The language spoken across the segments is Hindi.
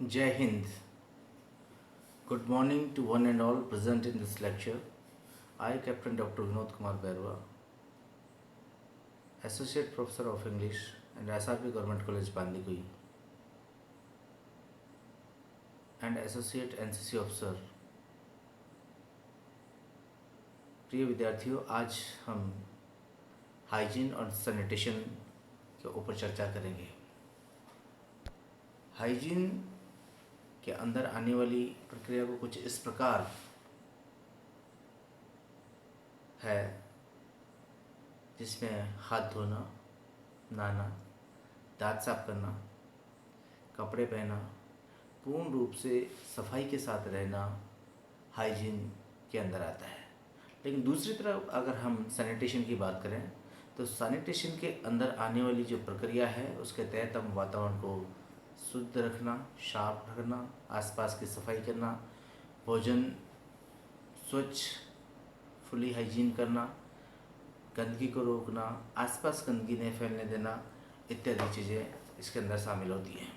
Jai Hind. Good morning to one and all present in this lecture. I, Captain Dr. Vinod Kumar Bairwa, Associate Professor of English and SRP Government College Bandikui, and Associate NCC Officer. प्रिय विद्यार्थियों, आज हम हाइजीन और सैनिटेशन के ऊपर चर्चा करेंगे। हाइजीन के अंदर आने वाली प्रक्रिया को कुछ इस प्रकार है, जिसमें हाथ धोना, नहाना, दांत साफ करना, कपड़े पहना, पूर्ण रूप से सफाई के साथ रहना हाइजीन के अंदर आता है। लेकिन दूसरी तरफ अगर हम सैनिटेशन की बात करें तो सैनिटेशन के अंदर आने वाली जो प्रक्रिया है उसके तहत हम वातावरण को शुद्ध रखना, साफ रखना, आसपास की सफाई करना, भोजन स्वच्छ फुली हाइजीन करना, गंदगी को रोकना, आसपास गंदगी नहीं फैलने देना इत्यादि चीज़ें इसके अंदर शामिल होती हैं।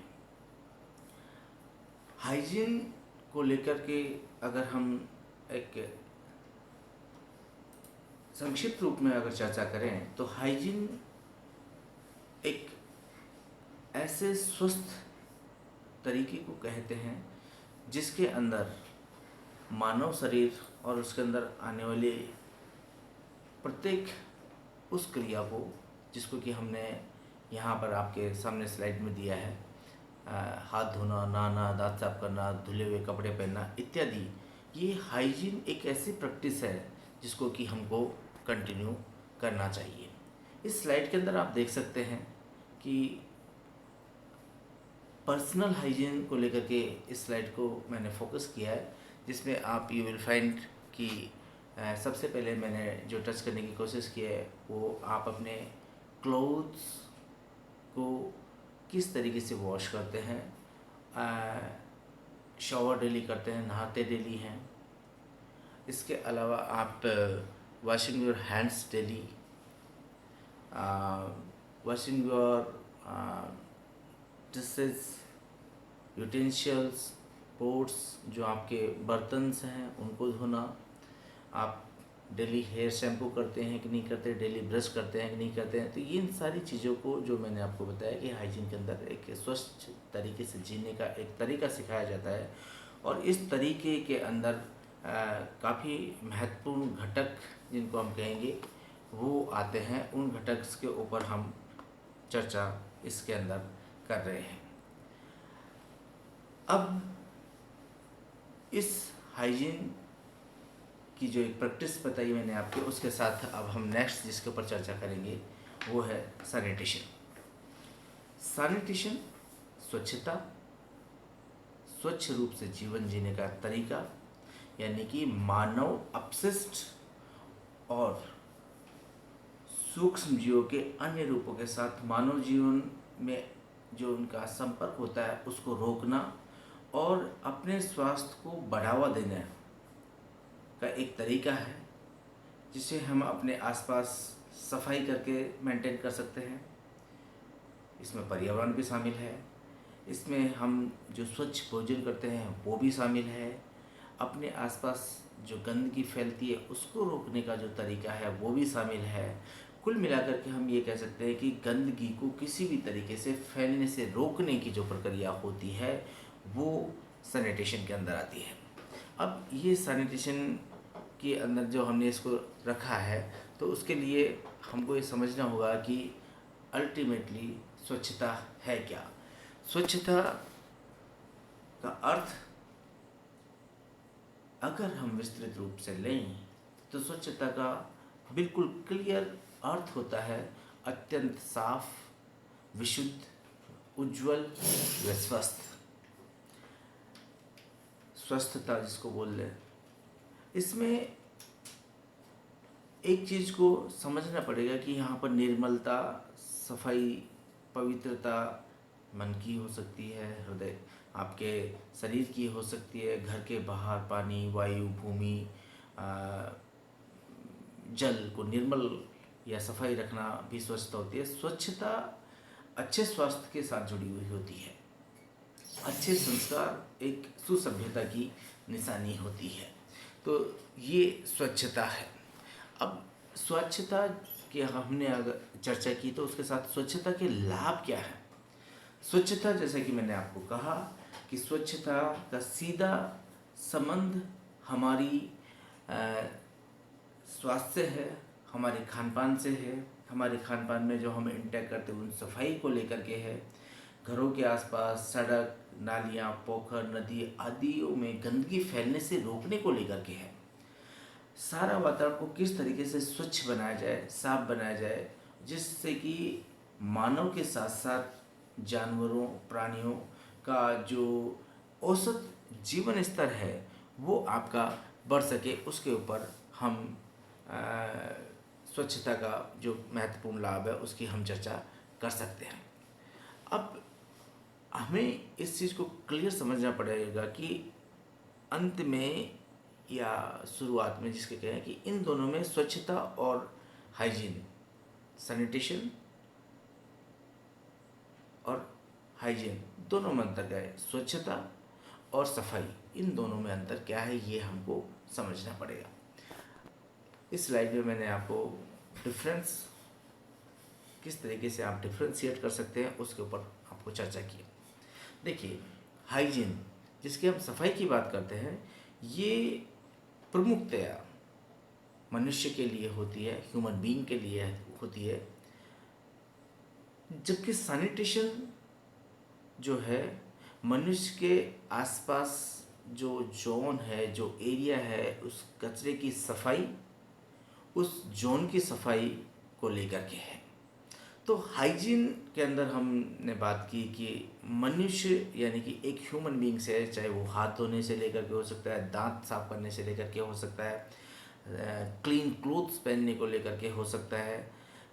हाइजीन को लेकर के अगर हम एक संक्षिप्त रूप में अगर चर्चा करें तो हाइजीन एक ऐसे स्वस्थ तरीके को कहते हैं जिसके अंदर मानव शरीर और उसके अंदर आने वाली प्रत्येक उस क्रिया को, जिसको कि हमने यहाँ पर आपके सामने स्लाइड में दिया है, हाथ धोना, नहाना, दांत साफ करना, धुले हुए कपड़े पहनना इत्यादि, ये हाइजीन एक ऐसी प्रैक्टिस है जिसको कि हमको कंटिन्यू करना चाहिए। इस स्लाइड के अंदर आप देख सकते हैं कि पर्सनल हाइजीन को लेकर के इस स्लाइड को मैंने फोकस किया है, जिसमें आप यू विल फाइंड कि सबसे पहले मैंने जो टच करने की कोशिश की है वो आप अपने क्लोथ्स को किस तरीके से वॉश करते हैं, शावर डेली करते हैं, नहाते डेली हैं। इसके अलावा आप washing your hands daily, washing your dishes, utensils, pots, जो आपके बर्तन्स हैं उनको धोना, आप डेली हेयर शैम्पू करते हैं कि नहीं करते, डेली ब्रश करते हैं कि नहीं करते हैं। तो ये इन सारी चीज़ों को जो मैंने आपको बताया कि हाइजीन के अंदर एक स्वच्छ तरीके से जीने का एक तरीका सिखाया जाता है, और इस तरीके के अंदर काफ़ी महत्वपूर्ण घटक जिनको हम कहेंगे वो आते हैं। उन घटक के ऊपर हम चर्चा इसके अंदर कर रहे हैं। अब इस हाइजीन की जो एक प्रैक्टिस बताई मैंने आपको, उसके साथ अब हम नेक्स्ट जिसके ऊपर चर्चा करेंगे वो है सैनिटेशन। सैनिटेशन स्वच्छता, स्वच्छ रूप से जीवन जीने का तरीका, यानी कि मानव अपशिष्ट और सूक्ष्म जीवों के अन्य रूपों के साथ मानव जीवन में जो उनका संपर्क होता है उसको रोकना और अपने स्वास्थ्य को बढ़ावा देने का एक तरीका है, जिसे हम अपने आसपास सफाई करके मेंटेन कर सकते हैं। इसमें पर्यावरण भी शामिल है, इसमें हम जो स्वच्छ भोजन करते हैं वो भी शामिल है, अपने आसपास जो गंदगी फैलती है उसको रोकने का जो तरीका है वो भी शामिल है। कुल मिलाकर के हम ये कह सकते हैं कि गंदगी को किसी भी तरीके से फैलने से रोकने की जो प्रक्रिया होती है वो सैनिटेशन के अंदर आती है। अब ये सैनिटेशन के अंदर जो हमने इसको रखा है तो उसके लिए हमको ये समझना होगा कि अल्टीमेटली स्वच्छता है क्या। स्वच्छता का अर्थ अगर हम विस्तृत रूप से लें तो स्वच्छता का बिल्कुल क्लियर अर्थ होता है अत्यंत साफ, विशुद्ध, उज्जवल व स्वस्थ। स्वस्थता जिसको बोल लें, इसमें एक चीज़ को समझना पड़ेगा कि यहाँ पर निर्मलता, सफाई, पवित्रता मन की हो सकती है, हृदय आपके शरीर की हो सकती है, घर के बाहर पानी, वायु, भूमि, जल को निर्मल या सफाई रखना भी स्वच्छता होती है। स्वच्छता अच्छे स्वास्थ्य के साथ जुड़ी हुई होती है। अच्छे अच्छे संस्कार एक सुसभ्यता की निशानी होती है। तो ये स्वच्छता है। अब स्वच्छता की हमने अगर चर्चा की तो उसके साथ स्वच्छता के लाभ क्या है। स्वच्छता, जैसे कि मैंने आपको कहा कि स्वच्छता का सीधा संबंध हमारी स्वास्थ्य से है, हमारे खान पान से है। हमारे खान पान में जो हम इंटेक करते हैं उन सफाई को लेकर के है। घरों के आसपास सड़क, नालियाँ, पोखर, नदी आदियों में गंदगी फैलने से रोकने को लेकर के है। सारा वातावरण को किस तरीके से स्वच्छ बनाया जाए, साफ बनाया जाए, जिससे कि मानव के साथ साथ जानवरों, प्राणियों का जो औसत जीवन स्तर है वो आपका बढ़ सके, उसके ऊपर हम स्वच्छता का जो महत्वपूर्ण लाभ है उसकी हम चर्चा कर सकते हैं। अब हमें इस चीज़ को क्लियर समझना पड़ेगा कि अंत में या शुरुआत में जिसके कहें कि इन दोनों में स्वच्छता और हाइजीन, सैनिटेशन और हाइजीन दोनों में अंतर क्या है, स्वच्छता और सफाई, इन दोनों में अंतर क्या है ये हमको समझना पड़ेगा। इस स्लाइड में मैंने आपको डिफरेंस, किस तरीके से आप डिफ्रेंशिएट कर सकते हैं उसके ऊपर आपको चर्चा की। देखिए, हाइजीन जिसकी हम सफाई की बात करते हैं, ये प्रमुखतया मनुष्य के लिए होती है, ह्यूमन बीइंग के लिए होती है, जबकि सैनिटेशन जो है मनुष्य के आसपास जो जोन है, जो एरिया है, उस कचरे की सफाई, उस जोन की सफाई को लेकर के है। तो हाइजीन के अंदर हमने बात की कि मनुष्य यानी कि एक ह्यूमन बीइंग से, चाहे वो हाथ धोने से लेकर के हो सकता है, दांत साफ करने से लेकर के हो सकता है, क्लीन क्लोथ्स पहनने को लेकर के हो सकता है।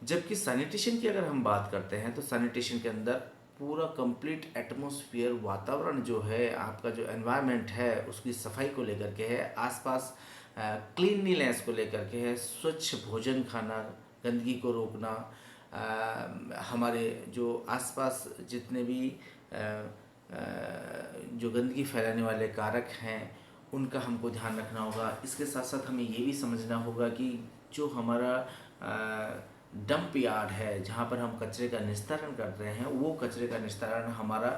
जबकि सैनिटेशन की अगर हम बात करते हैं तो सैनिटेशन के अंदर पूरा कंप्लीट एटमॉस्फेयर, वातावरण जो है, आपका जो एनवायरनमेंट है उसकी सफाई को लेकर के है, आसपास क्लीनलीनेस को लेकर के है, स्वच्छ भोजन खाना, गंदगी को रोकना, हमारे जो आसपास जितने भी जो गंदगी फैलाने वाले कारक हैं उनका हमको ध्यान रखना होगा। इसके साथ साथ हमें ये भी समझना होगा कि जो हमारा डंप यार्ड है, जहाँ पर हम कचरे का निस्तारण कर रहे हैं, वो कचरे का निस्तारण हमारा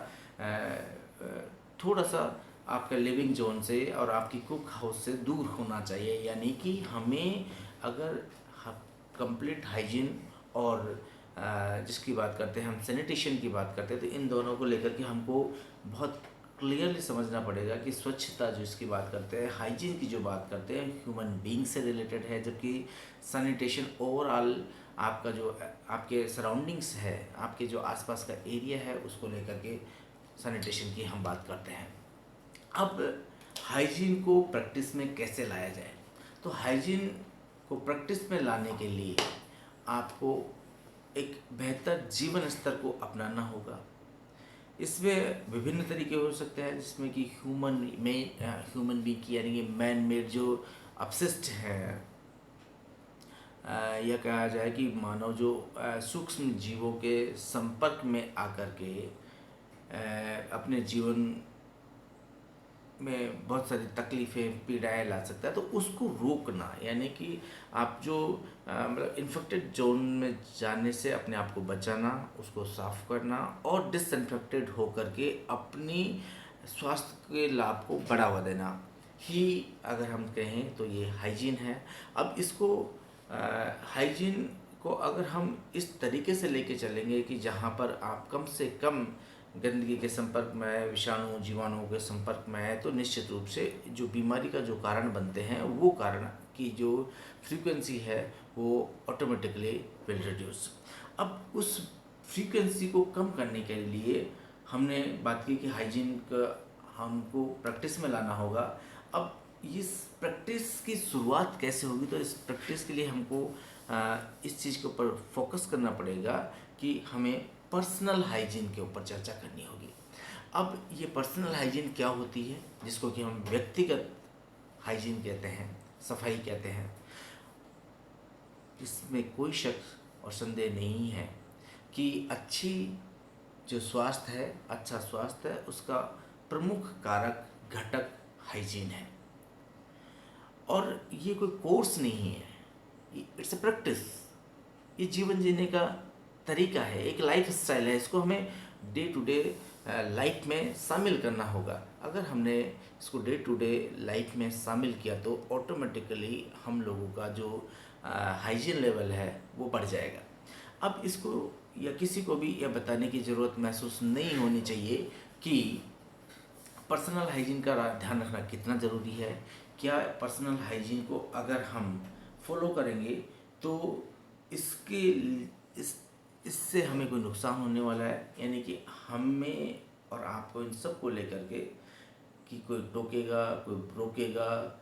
थोड़ा सा आपका लिविंग जोन से और आपकी कुक हाउस से दूर होना चाहिए। यानी कि हमें अगर कंप्लीट हाइजीन और जिसकी बात करते हैं हम, सैनिटेशन की बात करते हैं, तो इन दोनों को लेकर के हमको बहुत क्लियरली समझना पड़ेगा कि स्वच्छता जो इसकी बात करते हैं, हाइजीन की जो बात करते हैं, ह्यूमन बीइंग से रिलेटेड है, जबकि सैनिटेशन ओवरऑल आपका जो आपके सराउंडिंग्स है, आपके जो आसपास का एरिया है, उसको लेकर के सैनिटेशन की हम बात करते हैं। अब हाइजीन को प्रैक्टिस में कैसे लाया जाए, तो हाइजीन को प्रैक्टिस में लाने के लिए आपको एक बेहतर जीवन स्तर को अपनाना होगा। इसमें विभिन्न तरीके हो सकते हैं, जिसमें कि ह्यूमन बीइंग की यानी कि मैन मेड जो अपशिष्ट हैं, या कहा जाए कि मानव जो सूक्ष्म जीवों के संपर्क में आकर के अपने जीवन में बहुत सारी तकलीफ़ें, पीड़ाएं ला सकता है, तो उसको रोकना, यानी कि आप जो मतलब इन्फेक्टेड जोन में जाने से अपने आप को बचाना, उसको साफ करना और डिसइंफेक्टेड होकर के अपनी स्वास्थ्य के लाभ को बढ़ावा देना ही अगर हम कहें तो ये हाइजीन है। अब इसको हाइजीन को अगर हम इस तरीके से लेके चलेंगे कि जहाँ पर आप कम से कम गंदगी के संपर्क में आए, विषाणु जीवाणुओं के संपर्क में आए, तो निश्चित रूप से जो बीमारी का जो कारण बनते हैं, वो कारण की जो फ्रीक्वेंसी है वो ऑटोमेटिकली विल रिड्यूस। अब उस फ्रीक्वेंसी को कम करने के लिए हमने बात की कि हाइजीन का हमको प्रैक्टिस में लाना होगा। अब इस प्रैक्टिस की शुरुआत कैसे होगी, तो इस प्रैक्टिस के लिए हमको इस चीज़ के ऊपर फोकस करना पड़ेगा कि हमें पर्सनल हाइजीन के ऊपर चर्चा करनी होगी। अब ये पर्सनल हाइजीन क्या होती है, जिसको कि हम व्यक्तिगत हाइजीन कहते हैं, सफाई कहते हैं, इसमें कोई शक और संदेह नहीं है कि अच्छी जो स्वास्थ्य है, अच्छा स्वास्थ्य है, उसका प्रमुख कारक घटक हाइजीन है। और ये कोई कोर्स नहीं है, इट्स अ प्रैक्टिस। ये जीवन जीने का तरीका है, एक लाइफ स्टाइल है। इसको हमें डे टू डे लाइफ में शामिल करना होगा। अगर हमने इसको डे टू डे लाइफ में शामिल किया तो ऑटोमेटिकली हम लोगों का जो हाइजीन लेवल है वो बढ़ जाएगा। अब इसको या किसी को भी यह बताने की ज़रूरत महसूस नहीं होनी चाहिए कि पर्सनल हाइजीन का ध्यान रखना कितना ज़रूरी है। क्या पर्सनल हाइजीन को अगर हम फॉलो करेंगे तो इसके इस इससे हमें कोई नुकसान होने वाला है, यानी कि हमें और आपको इन सब को लेकर के कि कोई टोकेगा, कोई रोकेगा,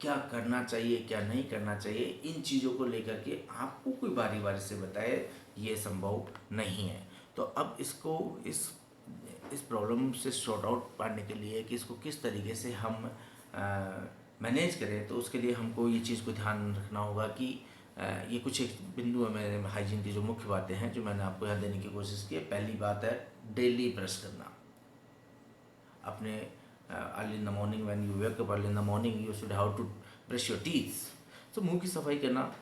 क्या करना चाहिए क्या नहीं करना चाहिए, इन चीज़ों को लेकर के आपको कोई बारी बारी से बताए, ये संभव नहीं है। तो अब इसको इस प्रॉब्लम से सॉर्ट आउट पाने के लिए कि इसको किस तरीके से हम मैनेज करें, तो उसके लिए हमको ये चीज़ को ध्यान रखना होगा कि ये कुछ एक बिंदु है मेरे हाइजीन की जो मुख्य बातें हैं जो मैंने आपको यहाँ देने की कोशिश की है। पहली बात है डेली ब्रश करना। अपने early in the morning when you wake up early in the morning you should how to brush your teeth. तो मुंह की सफाई करना,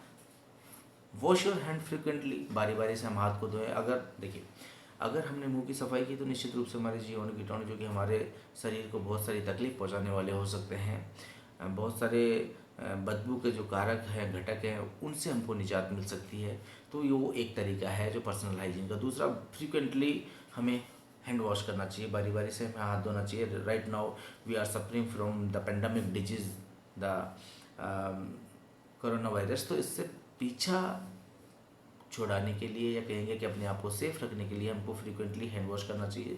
वॉश योर हैंड फ्रिक्वेंटली, बारी बारी से हम हाथ को धोएं। अगर देखिए, अगर हमने मुंह की सफाई की तो निश्चित रूप से हमारे जीवाणु कीटाणु जो कि हमारे शरीर को बहुत सारी तकलीफ पहुंचाने वाले हो सकते हैं, बहुत सारे बदबू के जो कारक हैं, घटक हैं, उनसे हमको निजात मिल सकती है। तो ये वो एक तरीका है जो पर्सनल हाइजीन का। दूसरा, फ्रीक्वेंटली हमें हैंड वॉश करना चाहिए, बारी बारी से हमें हाथ धोना चाहिए। Right now we are suffering from the pandemic disease, the corona virus. तो इससे पीछा छुड़ाने के लिए या कहेंगे कि अपने आप को सेफ रखने के लिए हमको फ्रीक्वेंटली हैंड वॉश करना चाहिए।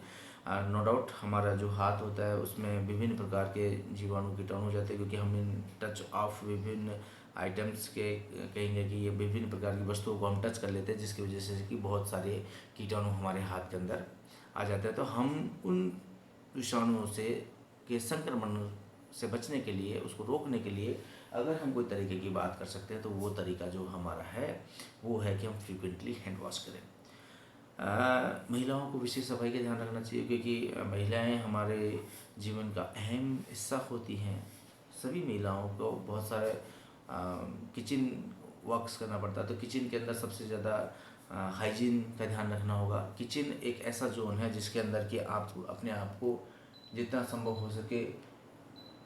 नो डाउट हमारा जो हाथ होता है उसमें विभिन्न प्रकार के जीवाणु कीटाणु हो जाते हैं, क्योंकि हम इन टच ऑफ विभिन्न आइटम्स के कहेंगे कि ये विभिन्न प्रकार की वस्तुओं को हम टच कर लेते हैं, जिसकी वजह से कि बहुत सारे कीटाणु हमारे हाथ के अंदर आ जाते हैं। तो हम उन विषाणुओं से के संक्रमण से बचने के लिए, उसको रोकने के लिए अगर हम कोई तरीके की बात कर सकते हैं तो वो तरीका जो हमारा है वो है कि हम फ्रीक्वेंटली हैंड वॉश करें। महिलाओं को विशेष सफाई का ध्यान रखना चाहिए, क्योंकि महिलाएं हमारे जीवन का अहम हिस्सा होती हैं। सभी महिलाओं को बहुत सारे किचन वर्क्स करना पड़ता है, तो किचन के अंदर सबसे ज़्यादा हाइजीन का ध्यान रखना होगा। किचन एक ऐसा जोन है जिसके अंदर कि आप अपने आप को जितना संभव हो सके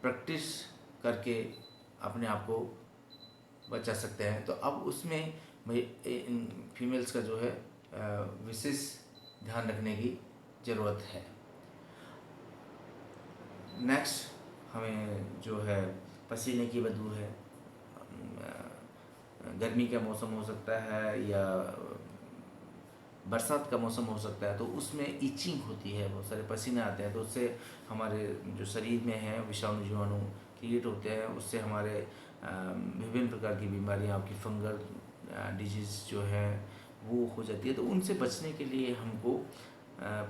प्रैक्टिस करके अपने आप को बचा सकते हैं। तो अब उसमें फीमेल्स का जो है विशेष ध्यान रखने की ज़रूरत है। नेक्स्ट, हमें जो है पसीने की बदबू है, गर्मी का मौसम हो सकता है या बरसात का मौसम हो सकता है, तो उसमें ईचिंग होती है, बहुत सारे पसीने आते हैं, तो उससे हमारे जो शरीर में है विषाणु जीवाणु क्रिएट होते हैं, उससे हमारे विभिन्न प्रकार की बीमारियां, आपकी फंगल डिजीज़ जो है वो हो जाती है। तो उनसे बचने के लिए हमको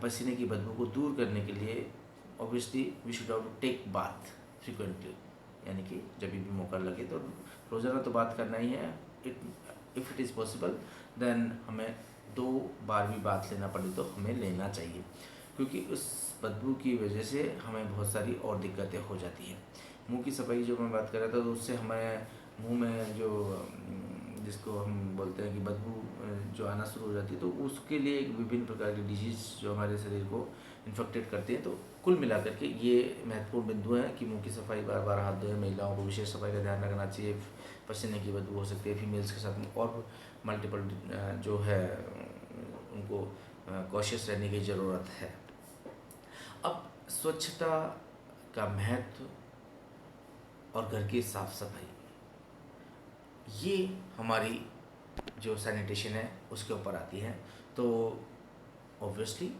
पसीने की बदबू को दूर करने के लिए obviously we should have to take bath frequently, यानी कि जब भी मौका लगे तो रोज़ाना तो बात करना ही है। If it is possible then हमें 2 बार भी बात लेना पड़े तो हमें लेना चाहिए, क्योंकि उस बदबू की वजह से हमें बहुत सारी और दिक्कतें हो जाती हैं। मुंह की सफाई जो मैं बात कर रहा था, तो उससे हमें मुंह में जो जिसको हम बोलते हैं कि बदबू जो आना शुरू हो जाती है, तो उसके लिए एक विभिन्न प्रकार की डिजीज़ जो हमारे शरीर को इन्फेक्टेड करती हैं। तो कुल मिलाकर के ये महत्वपूर्ण बिंदु है कि मुंह की सफाई, बार बार हाथ धोएं, महिलाओं को विशेष सफाई का ध्यान रखना चाहिए, पसीने की बदबू हो सकती है फीमेल्स के साथ में, और मल्टीपल जो है उनको कॉशियस रहने की ज़रूरत है। अब स्वच्छता का महत्व और घर की साफ सफाई, ये हमारी जो सैनिटेशन है उसके ऊपर आती है। तो ऑब्वियसली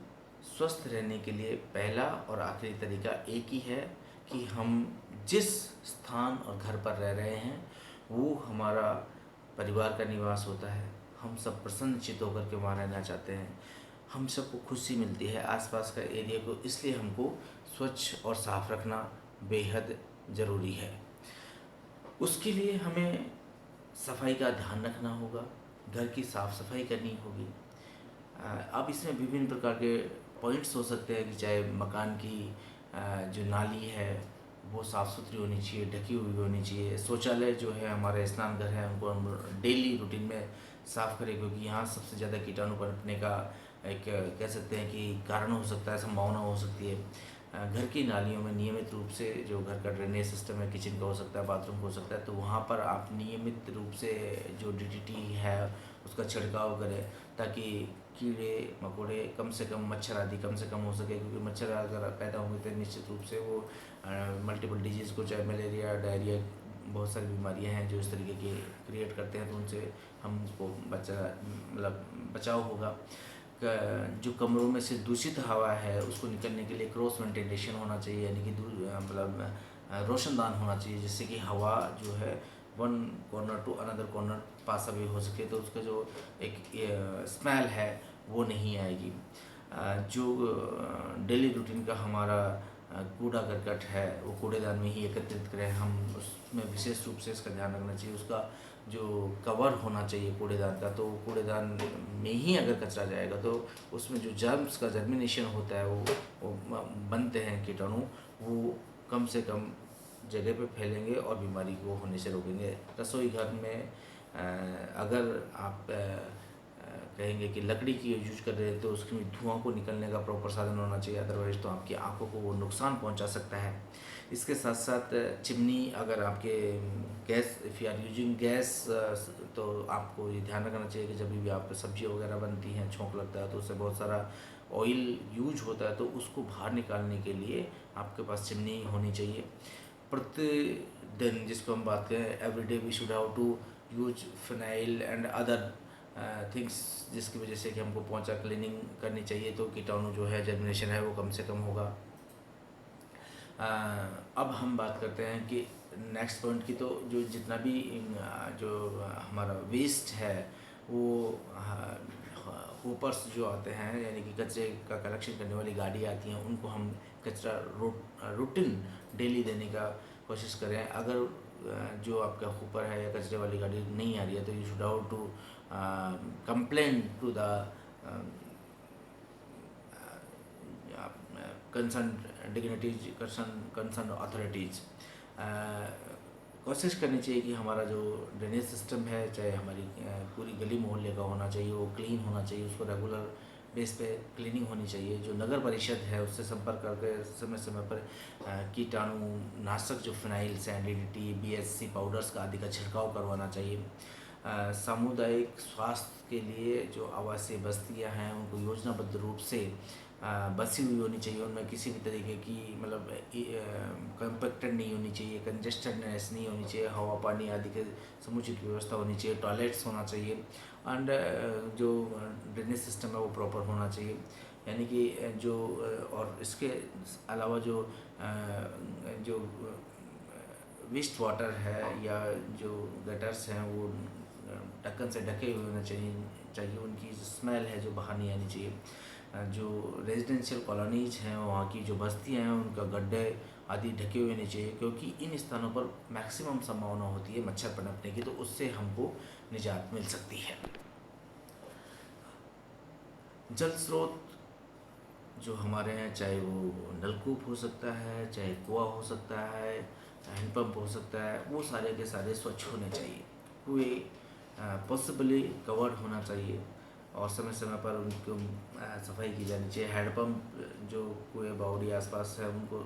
स्वस्थ रहने के लिए पहला और आखिरी तरीका एक ही है कि हम जिस स्थान और घर पर रह रहे हैं वो हमारा परिवार का निवास होता है। हम सब प्रसन्नचित्त होकर के वहाँ रहना चाहते हैं, हम सबको खुशी मिलती है आसपास का एरिया को, इसलिए हमको स्वच्छ और साफ रखना बेहद ज़रूरी है। उसके लिए हमें सफाई का ध्यान रखना होगा, घर की साफ़ सफाई करनी होगी। अब इसमें विभिन्न प्रकार के पॉइंट्स हो सकते हैं कि चाहे मकान की जो नाली है वो साफ़ सुथरी होनी चाहिए, ढकी हुई होनी चाहिए। शौचालय जो है, हमारे स्नान घर हैं, उनको हम डेली रूटीन में साफ़ करें, क्योंकि यहाँ सबसे ज़्यादा कीटाणु पनपने का एक कह सकते हैं कि कारण हो सकता है, संभावना हो सकती है। घर की नालियों में नियमित रूप से जो घर का ड्रेनेज सिस्टम है, किचन का हो सकता है, बाथरूम का हो सकता है, तो वहाँ पर आप नियमित रूप से जो डीडीटी है उसका छिड़काव करें, ताकि कीड़े मकोड़े कम से कम, मच्छर आदि कम से कम हो सके, क्योंकि मच्छर अगर पैदा होंगे तो निश्चित रूप से वो मल्टीपल डिजीज़ को, चाहे मलेरिया, डायरिया, बहुत सारी बीमारियां हैं जो इस तरीके की क्रिएट करते हैं, तो उनसे हमको बचाव होगा। जो कमरों में से दूषित हवा है उसको निकलने के लिए क्रॉस वेंटिलेशन होना चाहिए, यानी कि रोशनदान होना चाहिए, जिससे कि हवा जो है one corner to another corner pass away हो सके, तो उसका जो एक स्मेल है वो नहीं आएगी। जो डेली रूटीन का हमारा कूड़ा करकट है वो कूड़ेदान में ही एकत्रित करें हम, उसमें विशेष रूप से इसका ध्यान रखना चाहिए। उसका जो कवर होना चाहिए कूड़ेदान का, तो कूड़ेदान में ही अगर कचरा जाएगा तो उसमें जो जर्म्स का जर्मिनेशन होता है वो बनते हैं कीटाणु, वो कम से कम जगह पे फैलेंगे और बीमारी को होने से रोकेंगे। रसोई घर में अगर आप कहेंगे कि लकड़ी की यूज कर रहे हैं तो उसमें धुआं को निकलने का प्रॉपर साधन होना चाहिए, अदरवाइज तो आपकी आंखों को वो नुकसान पहुंचा सकता है। इसके साथ साथ चिमनी, अगर आपके gas, if you are using gas, तो आपको ये ध्यान रखना चाहिए कि जब भी आप सब्जी वगैरह बनती हैं, छोंक लगता है तो उससे बहुत सारा ऑयल यूज होता है, तो उसको बाहर निकालने के लिए आपके पास चिमनी होनी चाहिए। प्रतिदिन, जिसको हम बात करें everyday, we should how to use phenyl and other things, जिसकी वजह से कि हमको पोंछा क्लीनिंग करनी चाहिए, तो कीटाणु जो है, जर्मिनेशन है, वो कम से कम होगा। अब हम बात करते हैं कि नेक्स्ट पॉइंट की, तो जो जितना भी जो हमारा वेस्ट है वो होपर्स जो आते हैं, यानी कि कचरे का कलेक्शन करने वाली गाड़ी आती हैं, उनको हम कचरा रूटीन डेली देने का कोशिश करें। अगर जो आपका होपर है या कचरे वाली गाड़ी नहीं आ रही है, तो you should how to complain to the concern dignities, concern authorities. कोशिश करनी चाहिए कि हमारा जो ड्रेनेज सिस्टम है, चाहे हमारी पूरी गली मोहल्ले का होना चाहिए, वो क्लीन होना चाहिए, उसको रेगुलर बेस पे क्लीनिंग होनी चाहिए। जो नगर परिषद है उससे संपर्क करके समय समय पर कीटाणु नाशक जो फिनाइल, सैंडिडिटी, बीएससी पाउडर्स का आदि का छिड़काव करवाना चाहिए। सामुदायिक स्वास्थ्य के लिए जो आवासीय बस्तियां हैं उनको योजनाबद्ध रूप से बसी हुई होनी चाहिए, उनमें किसी भी तरीके की कंपैक्टेड नहीं होनी चाहिए, कंजेस्टेडनेस नहीं होनी चाहिए, हवा पानी आदि के समुचित व्यवस्था होनी चाहिए, टॉयलेट्स होना चाहिए, एंड जो ड्रेनेज सिस्टम है वो प्रॉपर होना चाहिए। यानी कि जो और इसके अलावा जो वेस्ट वाटर है या जो गटर्स हैं वो ढक्कन से ढके हुए होने चाहिए, उनकी स्मेल है जो बाहर नहीं आनी चाहिए। जो रेजिडेंशियल कॉलोनीज हैं, वहाँ की जो बस्तियाँ हैं, उनका गड्ढे आदि ढके हुए नहीं चाहिए, क्योंकि इन स्थानों पर मैक्सिमम संभावना होती है मच्छर पनपने की, तो उससे हमको निजात मिल सकती है। जल स्रोत जो हमारे हैं, चाहे वो नलकूप हो सकता है, चाहे कुआं हो सकता है, हैंडपम्प हो सकता है, वो सारे के सारे स्वच्छ होने चाहिए। कुएँ पॉसिबली कवर्ड होना चाहिए और समय समय पर उनको सफाई की जानी चाहिए। हैंडपम्प जो कुएँ बावड़ी आसपास है उनको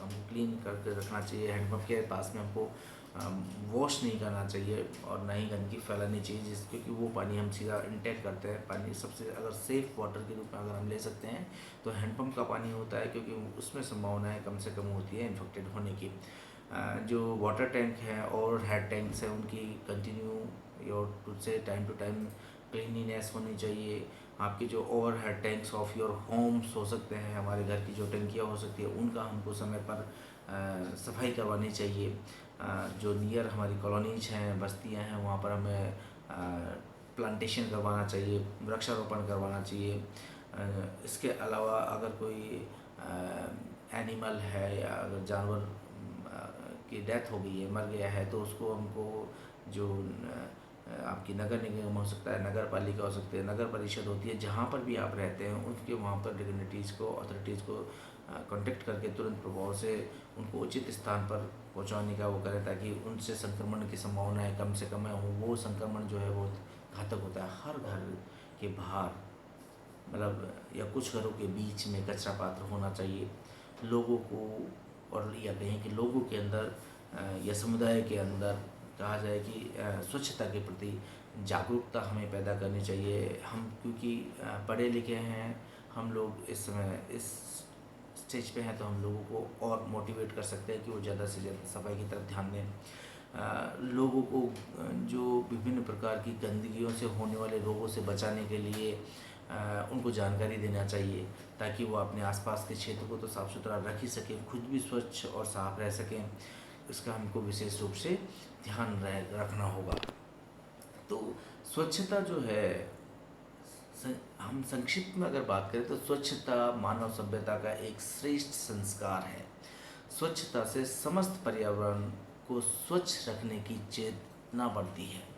हमको क्लीन करके रखना चाहिए। हैंडपम्प के पास में हमको वॉश नहीं करना चाहिए और ना ही गंदगी फैलानी चाहिए, क्योंकि वो पानी हम सीधा इंटेक करते हैं। पानी सबसे अगर सेफ़ वाटर के रूप में अगर हम ले सकते हैं तो हैंडपम्प का पानी होता है, क्योंकि उसमें संभावनाएं कम से कम होती है इन्फेक्टेड होने की। जो वाटर टैंक हैं और हेड टैंक्स हैं उनकी कंटिन्यू और से टाइम टू टाइम क्लीनिनेस होनी चाहिए। आपके जो over head tanks of your homes हो सकते हैं, हमारे घर की जो टंकियाँ हो सकती है, उनका हमको समय पर सफाई करवानी चाहिए। जो नियर हमारी कॉलोनीज हैं, बस्तियां हैं, वहाँ पर हमें प्लांटेशन करवाना चाहिए, वृक्षारोपण करवाना चाहिए। इसके अलावा अगर कोई एनिमल है या अगर जानवर की डेथ हो गई है, मर गया है, तो उसको हमको जो आपकी नगर निगम हो सकता है, नगर पालिका हो सकती है, नगर परिषद होती है, जहाँ पर भी आप रहते हैं उनके वहाँ पर डिग्निटीज़ को, अथॉरिटीज़ को कांटेक्ट करके तुरंत प्रभाव से उनको उचित स्थान पर पहुँचाने का वो करें, ताकि उनसे संक्रमण की संभावनाएं कम से कम है। वो संक्रमण जो है वो घातक होता है। हर घर के बाहर, मतलब या कुछ घरों के बीच में कचरा पात्र होना चाहिए। लोगों को, और या कहें कि लोगों के अंदर या समुदाय के अंदर कहा जाए कि स्वच्छता के प्रति जागरूकता हमें पैदा करनी चाहिए। हम क्योंकि पढ़े लिखे हैं, हम लोग इस समय इस स्टेज पे हैं, तो हम लोगों को और मोटिवेट कर सकते हैं कि वो ज़्यादा से ज़्यादा सफाई की तरफ ध्यान दें। लोगों को जो विभिन्न प्रकार की गंदगियों से होने वाले रोगों से बचाने के लिए उनको जानकारी देना चाहिए, ताकि वो अपने आसपास के क्षेत्र को तो साफ़ सुथरा रख ही सकें, खुद भी स्वच्छ और साफ रह सकें। इसका हमको विशेष रूप से ध्यान रखना होगा। तो स्वच्छता जो है, हम संक्षिप्त में अगर बात करें तो स्वच्छता मानव सभ्यता का एक श्रेष्ठ संस्कार है। स्वच्छता से समस्त पर्यावरण को स्वच्छ रखने की चेतना बढ़ती है।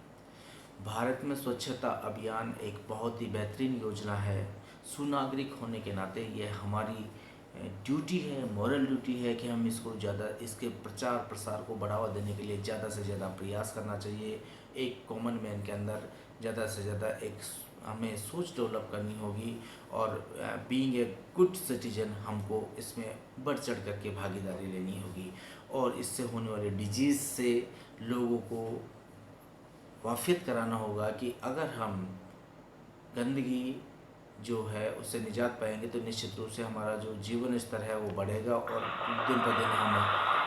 भारत में स्वच्छता अभियान एक बहुत ही बेहतरीन योजना है। सुनागरिक होने के नाते यह हमारी ड्यूटी है, मॉरल ड्यूटी है कि हम इसको ज़्यादा, इसके प्रचार प्रसार को बढ़ावा देने के लिए ज़्यादा से ज़्यादा प्रयास करना चाहिए। एक कॉमन मैन के अंदर ज़्यादा से ज़्यादा एक हमें सोच डेवलप करनी होगी, और बीइंग ए गुड सिटीजन हमको इसमें बढ़ चढ़ करके भागीदारी लेनी होगी, और इससे होने वाले डिजीज़ से लोगों को वाकिफ़ कराना होगा कि अगर हम गंदगी जो है उससे निजात पाएंगे तो निश्चित रूप से हमारा जो जीवन स्तर है वो बढ़ेगा, और दिन पर दिन हम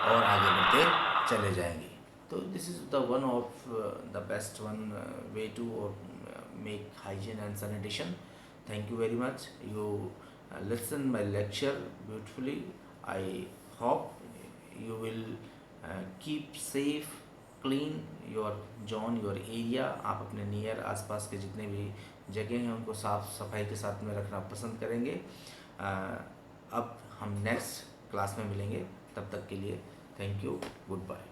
और आगे बढ़ते चले जाएंगे। तो this is the one of the best one way to make hygiene and sanitation. Thank you very much. You listen my lecture beautifully. I hope you will keep safe, clean your zone, your area। आप अपने नियर आसपास के जितने भी जगह हैं उनको साफ़ सफाई के साथ में रखना पसंद करेंगे। अब हम नेक्स्ट क्लास में मिलेंगे, तब तक के लिए थैंक यू, गुड बाय।